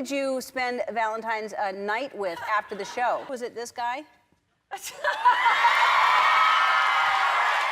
did you spend Valentine's night with after the show? Was it this guy?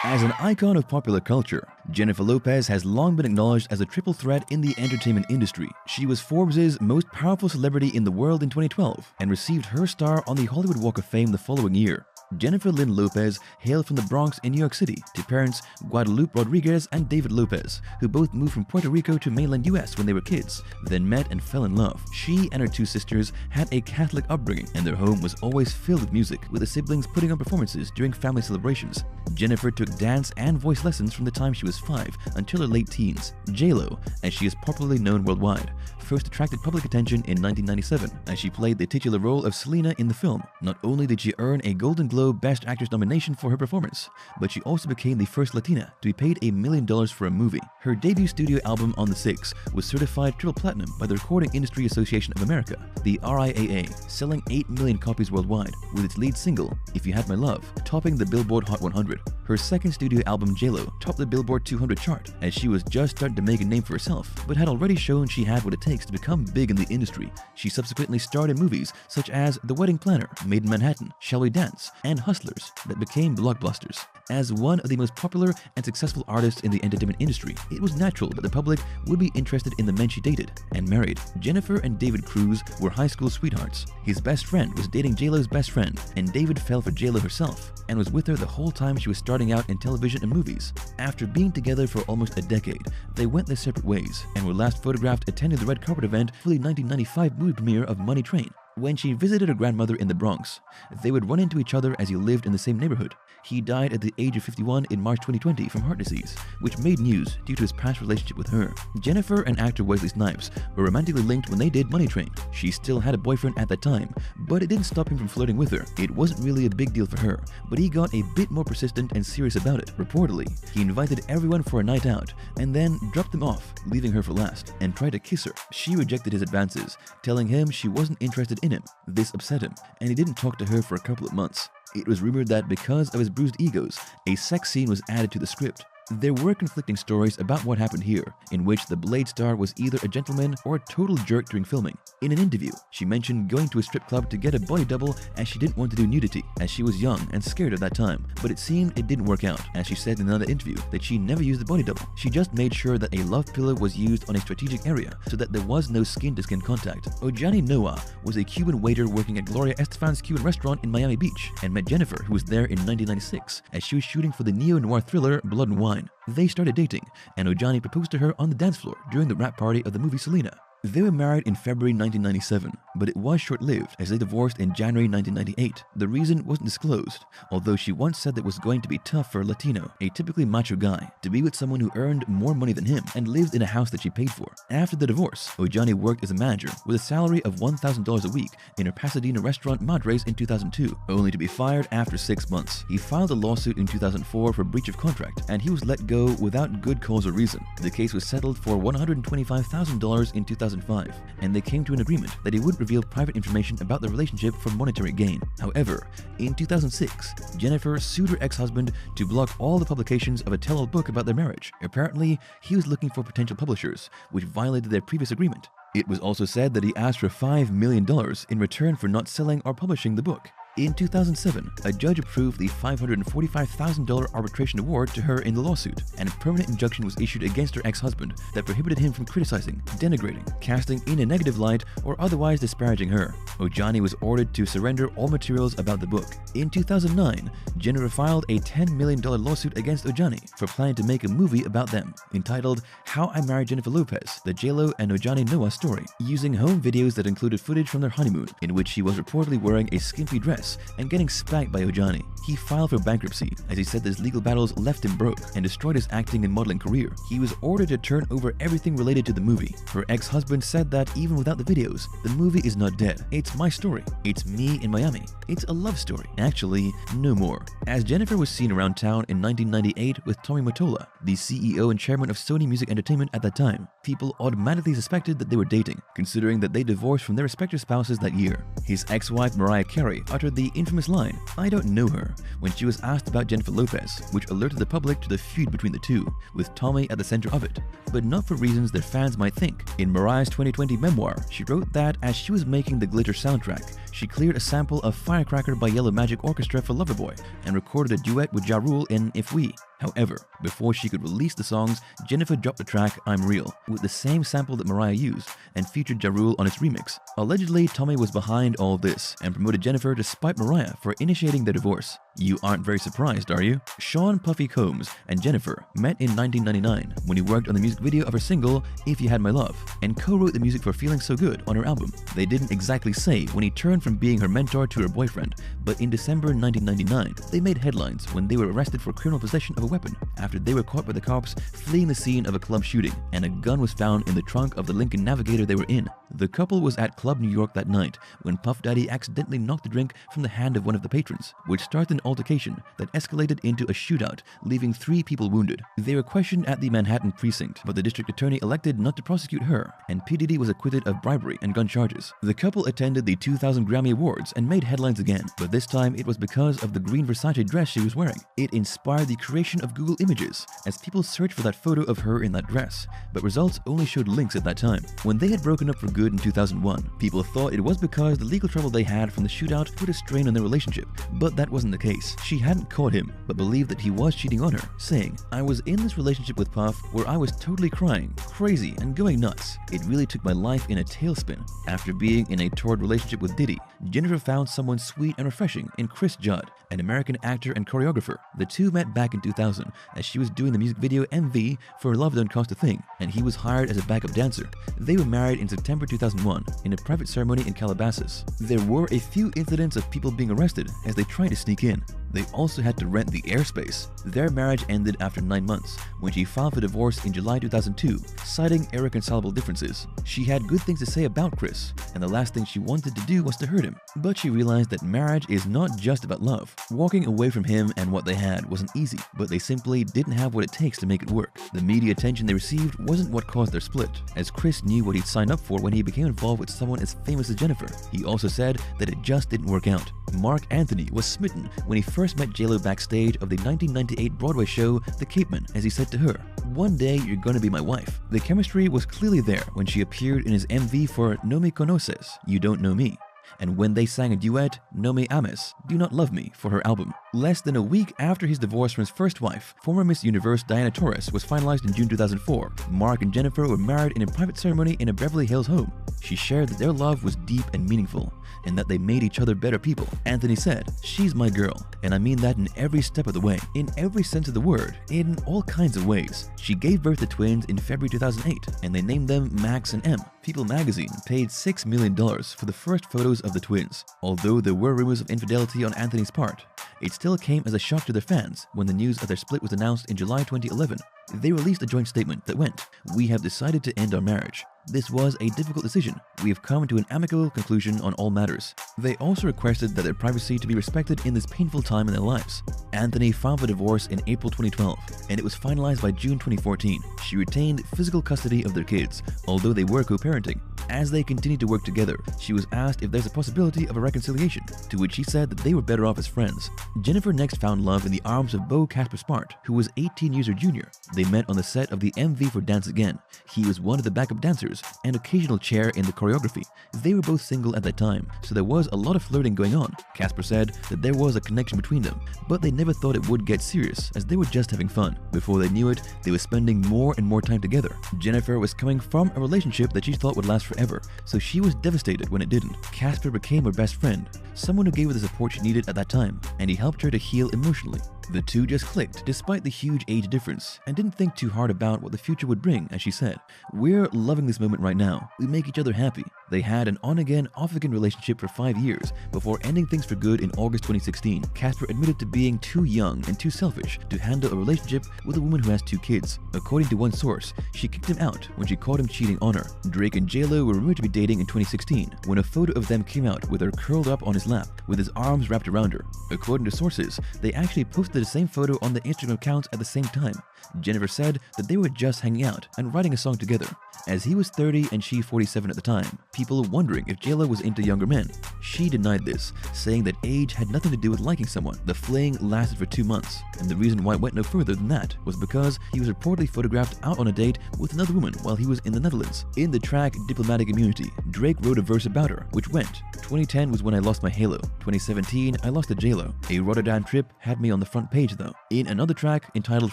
As an icon of popular culture, Jennifer Lopez has long been acknowledged as a triple threat in the entertainment industry. She was Forbes' most powerful celebrity in the world in 2012 and received her star on the Hollywood Walk of Fame the following year. Jennifer Lynn Lopez hailed from the Bronx in New York City to parents Guadalupe Rodriguez and David Lopez, who both moved from Puerto Rico to mainland US when they were kids, then met and fell in love. She and her two sisters had a Catholic upbringing, and their home was always filled with music, with the siblings putting on performances during family celebrations. Jennifer took dance and voice lessons from the time she was 5 until her late teens. J-Lo, as she is popularly known worldwide, first attracted public attention in 1997 as she played the titular role of Selena in the film. Not only did she earn a Golden Globe Best Actress nomination for her performance, but she also became the first Latina to be paid $1 million for a movie. Her debut studio album On the Six was certified triple platinum by the Recording Industry Association of America, the RIAA, selling 8 million copies worldwide, with its lead single, If You Had My Love, topping the Billboard Hot 100. Her second studio album, J-Lo, topped the Billboard 200 chart, as she was just starting to make a name for herself, but had already shown she had what it takes to become big in the industry. She subsequently starred in movies such as The Wedding Planner, Made in Manhattan, Shall We Dance, and Hustlers that became blockbusters. As one of the most popular and successful artists in the entertainment industry, it was natural that the public would be interested in the men she dated and married. Jennifer and David Cruz were high school sweethearts. His best friend was dating J-Lo's best friend, and David fell for J-Lo herself and was with her the whole time she was starting out in television and movies. After being together for almost a decade, they went their separate ways and were last photographed attending the red carpet event for the 1995 movie premiere of Money Train. When she visited her grandmother in the Bronx, they would run into each other as he lived in the same neighborhood. He died at the age of 51 in March 2020 from heart disease, which made news due to his past relationship with her. Jennifer and actor Wesley Snipes were romantically linked when they did Money Train. She still had a boyfriend at that time, but it didn't stop him from flirting with her. It wasn't really a big deal for her, but he got a bit more persistent and serious about it. Reportedly, he invited everyone for a night out and then dropped them off, leaving her for last, and tried to kiss her. She rejected his advances, telling him she wasn't interested in him. This upset him, and he didn't talk to her for a couple of months. It was rumored that because of his bruised egos, a sex scene was added to the script. There were conflicting stories about what happened here, in which the Blade star was either a gentleman or a total jerk during filming. In an interview, she mentioned going to a strip club to get a body double as she didn't want to do nudity, as she was young and scared at that time. But it seemed it didn't work out, as she said in another interview that she never used a body double. She just made sure that a love pillow was used on a strategic area so that there was no skin-to-skin contact. Ojani Noa was a Cuban waiter working at Gloria Estefan's Cuban restaurant in Miami Beach and met Jennifer, who was there in 1996, as she was shooting for the neo-noir thriller Blood and Wine. They started dating, and Ojani proposed to her on the dance floor during the wrap party of the movie Selena. They were married in February 1997, but it was short-lived as they divorced in January 1998. The reason wasn't disclosed, although she once said that it was going to be tough for a Latino, a typically macho guy, to be with someone who earned more money than him and lived in a house that she paid for. After the divorce, Ojani worked as a manager with a salary of $1,000 a week in her Pasadena restaurant Madres in 2002, only to be fired after 6 months. He filed a lawsuit in 2004 for breach of contract, and he was let go without good cause or reason. The case was settled for $125,000 in 2005, and they came to an agreement that he wouldn't reveal private information about the relationship for monetary gain. However, in 2006, Jennifer sued her ex-husband to block all the publications of a tell-all book about their marriage. Apparently, he was looking for potential publishers, which violated their previous agreement. It was also said that he asked for $5 million in return for not selling or publishing the book. In 2007, a judge approved the $545,000 arbitration award to her in the lawsuit, and a permanent injunction was issued against her ex-husband that prohibited him from criticizing, denigrating, casting in a negative light, or otherwise disparaging her. Ojani was ordered to surrender all materials about the book. In 2009, Jennifer filed a $10 million lawsuit against Ojani for planning to make a movie about them, entitled How I Married Jennifer Lopez, the J-Lo and Ojani Noa story, using home videos that included footage from their honeymoon, in which she was reportedly wearing a skimpy dress and getting spanked by Ojani. He filed for bankruptcy as he said his legal battles left him broke and destroyed his acting and modeling career. He was ordered to turn over everything related to the movie. Her ex-husband said that even without the videos, the movie is not dead. It's It's my story. It's me in Miami. It's a love story. Actually, no more. As Jennifer was seen around town in 1998 with Tommy Mottola, the CEO and chairman of Sony Music Entertainment at that time, people automatically suspected that they were dating, considering that they divorced from their respective spouses that year. His ex-wife Mariah Carey uttered the infamous line, "I don't know her," when she was asked about Jennifer Lopez, which alerted the public to the feud between the two, with Tommy at the center of it, but not for reasons their fans might think. In Mariah's 2020 memoir, she wrote that as she was making the Glitter soundtrack, she cleared a sample of Firecracker by Yellow Magic Orchestra for Loverboy and recorded a duet with Ja Rule in If We. However, before she could release the songs, Jennifer dropped the track I'm Real with the same sample that Mariah used and featured Ja Rule on its remix. Allegedly, Tommy was behind all this and promoted Jennifer to spite Mariah for initiating their divorce. You aren't very surprised, are you? Sean Puffy Combs and Jennifer met in 1999 when he worked on the music video of her single If You Had My Love and co-wrote the music for Feeling So Good on her album. They didn't exactly say when he turned from being her mentor to her boyfriend, but in December 1999, they made headlines when they were arrested for criminal possession of a weapon after they were caught by the cops fleeing the scene of a club shooting, and a gun was found in the trunk of the Lincoln Navigator they were in. The couple was at Club New York that night when Puff Daddy accidentally knocked the drink from the hand of one of the patrons, which started an altercation that escalated into a shootout, leaving 3 people wounded. They were questioned at the Manhattan precinct, but the district attorney elected not to prosecute her, and P. Diddy was acquitted of bribery and gun charges. The couple attended the 2000 Grammy Awards and made headlines again, but this time it was because of the green Versace dress she was wearing. It inspired the creation of Google Images as people searched for that photo of her in that dress, but results only showed links at that time. When they had broken up for good in 2001, people thought it was because the legal trouble they had from the shootout put a strain on their relationship, but that wasn't the case. She hadn't caught him, but believed that he was cheating on her, saying, "I was in this relationship with Puff where I was totally crying, crazy, and going nuts. It really took my life in a tailspin." After being in a torrid relationship with Diddy, Jennifer found someone sweet and refreshing in Chris Judd, an American actor and choreographer. The two met back in 2000 as she was doing the music video MV for Love Don't Cost a Thing, and he was hired as a backup dancer. They were married in September 2001 in a private ceremony in Calabasas. There were a few incidents of people being arrested as they tried to sneak in. They also had to rent the airspace. Their marriage ended after 9 months when she filed for divorce in July 2002, citing irreconcilable differences. She had good things to say about Chris, and the last thing she wanted to do was to hurt him. But she realized that marriage is not just about love. Walking away from him and what they had wasn't easy, but they simply didn't have what it takes to make it work. The media attention they received wasn't what caused their split, as Chris knew what he'd signed up for when he became involved with someone as famous as Jennifer. He also said that it just didn't work out. Marc Anthony was smitten when he first met J-Lo backstage of the 1998 Broadway show The Capeman, as he said to her, "One day you're gonna be my wife." The chemistry was clearly there when she appeared in his MV for No Me Conoces, You Don't Know Me, and when they sang a duet, No Me Ames, Do Not Love Me, for her album. Less than a week after his divorce from his first wife, former Miss Universe Diana Torres was finalized in June 2004. Marc and Jennifer were married in a private ceremony in a Beverly Hills home. She shared that their love was deep and meaningful, and that they made each other better people. Anthony said, "She's my girl, and I mean that in every step of the way, in every sense of the word, in all kinds of ways." She gave birth to twins in February 2008, and they named them Max and M. People magazine paid $6 million for the first photos of the twins. Although there were rumors of infidelity on Anthony's part, it still came as a shock to their fans when the news of their split was announced in July 2011. They released a joint statement that went, "We have decided to end our marriage. This was a difficult decision. We have come to an amicable conclusion on all matters." They also requested that their privacy to be respected in this painful time in their lives. Anthony filed for divorce in April 2012, and it was finalized by June 2014. She retained physical custody of their kids, although they were co-parenting. As they continued to work together, she was asked if there's a possibility of a reconciliation, to which she said that they were better off as friends. Jennifer next found love in the arms of beau Casper Smart, who was 18 years her junior. They met on the set of the MV for Dance Again. He was one of the backup dancers and occasional chair in the choreography. They were both single at that time, so there was a lot of flirting going on. Casper said that there was a connection between them, but they never thought it would get serious as they were just having fun. Before they knew it, they were spending more and more time together. Jennifer was coming from a relationship that she thought would last forever, so she was devastated when it didn't. Casper became her best friend, someone who gave her the support she needed at that time, and he helped her to heal emotionally. The two just clicked despite the huge age difference and didn't think too hard about what the future would bring, as she said, "We're loving this moment right now. We make each other happy. They had an on-again, off-again relationship for 5 years before ending things for good in August 2016. Casper admitted to being too young and too selfish to handle a relationship with a woman who has 2 kids. According to one source, she kicked him out when she caught him cheating on her. Drake and J.Lo were rumored to be dating in 2016 when a photo of them came out with her curled up on his lap with his arms wrapped around her. According to sources, they actually posted the same photo on the Instagram accounts at the same time. Jennifer said that they were just hanging out and writing a song together, as he was 30 and she 47 at the time. People wondering if J.Lo was into younger men. She denied this, saying that age had nothing to do with liking someone. The fling lasted for 2 months, and the reason why it went no further than that was because he was reportedly photographed out on a date with another woman while he was in the Netherlands. In the track Diplomatic Immunity, Drake wrote a verse about her, which went, "2010 was when I lost my halo. 2017, I lost to J.Lo. A Rotterdam trip had me on the front page though." In another track entitled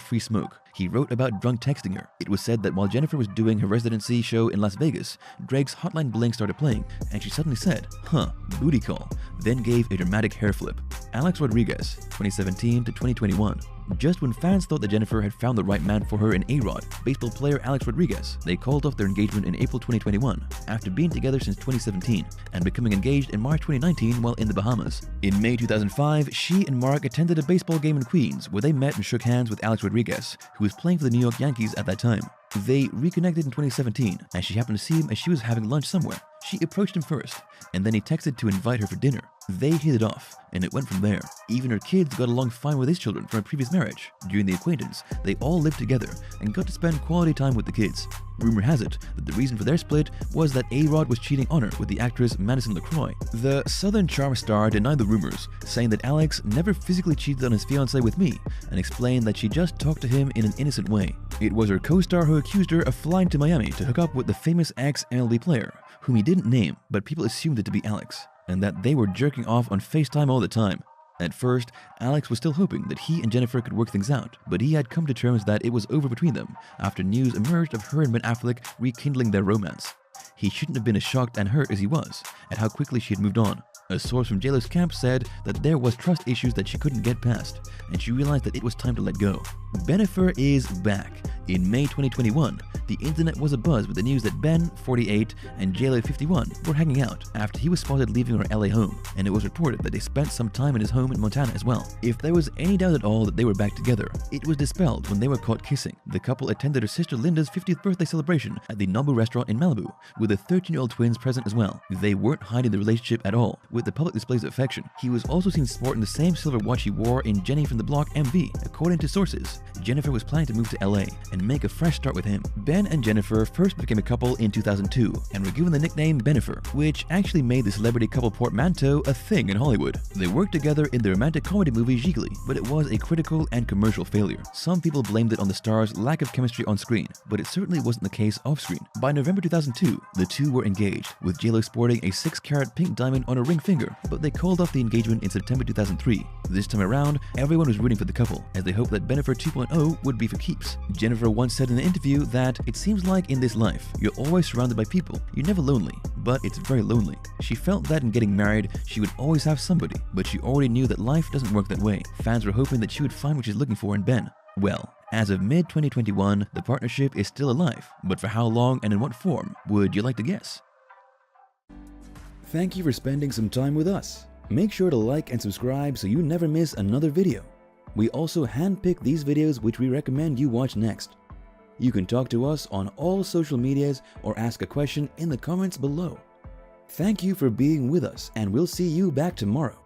Free Smoke, he wrote about drunk texting her. It was said that while Jennifer was doing her residency show in Las Vegas, Drake's Hotline Bling started playing, and she suddenly said, "Huh, booty call," then gave a dramatic hair flip. Alex Rodriguez, 2017 to 2021. Just when fans thought that Jennifer had found the right man for her in A-Rod, baseball player Alex Rodriguez, they called off their engagement in April 2021 after being together since 2017 and becoming engaged in March 2019 while in the Bahamas. In May 2005, she and Marc attended a baseball game in Queens where they met and shook hands with Alex Rodriguez, who was playing for the New York Yankees at that time. They reconnected in 2017 as she happened to see him as she was having lunch somewhere. She approached him first, and then he texted to invite her for dinner. They hit it off, and it went from there. Even her kids got along fine with his children from a previous marriage. During the acquaintance, they all lived together and got to spend quality time with the kids. Rumor has it that the reason for their split was that A-Rod was cheating on her with the actress Madison LaCroix. The Southern Charm star denied the rumors, saying that Alex never physically cheated on his fiancée with me, and explained that she just talked to him in an innocent way. It was her co-star who accused her of flying to Miami to hook up with the famous ex-MLB player, whom he didn't name, but people assumed it to be Alex, and that they were jerking off on FaceTime all the time. At first, Alex was still hoping that he and Jennifer could work things out, but he had come to terms that it was over between them after news emerged of her and Ben Affleck rekindling their romance. He shouldn't have been as shocked and hurt as he was at how quickly she had moved on. A source from J.Lo's camp said that there was trust issues that she couldn't get past, and she realized that it was time to let go. Bennifer is back. In May 2021, the internet was abuzz with the news that Ben, 48, and J.Lo, 51, were hanging out after he was spotted leaving her LA home, and it was reported that they spent some time in his home in Montana as well. If there was any doubt at all that they were back together, it was dispelled when they were caught kissing. The couple attended her sister Linda's 50th birthday celebration at the Nobu restaurant in Malibu, with the 13-year-old twins present as well. They weren't hiding the relationship at all, with the public displays of affection. He was also seen sporting the same silver watch he wore in Jenny from the Block MV. According to sources, Jennifer was planning to move to LA and make a fresh start with him. Ben and Jennifer first became a couple in 2002 and were given the nickname Bennifer, which actually made the celebrity couple portmanteau a thing in Hollywood. They worked together in the romantic comedy movie Gigli, but it was a critical and commercial failure. Some people blamed it on the stars' lack of chemistry on screen, but it certainly wasn't the case off screen. By November 2002, the two were engaged, with J.Lo sporting a 6-carat pink diamond on her ring finger, but they called off the engagement in September 2003. This time around, everyone was rooting for the couple, as they hoped that Bennifer 2.0 would be for keeps. Jennifer once said in an interview that it seems like in this life, you're always surrounded by people. You're never lonely, but it's very lonely. She felt that in getting married, she would always have somebody, but she already knew that life doesn't work that way. Fans were hoping that she would find what she's looking for in Ben. Well, as of mid-2021, the partnership is still alive, but for how long and in what form, would you like to guess? Thank you for spending some time with us. Make sure to like and subscribe so you never miss another video. We also handpick these videos which we recommend you watch next. You can talk to us on all social medias or ask a question in the comments below. Thank you for being with us, and we'll see you back tomorrow.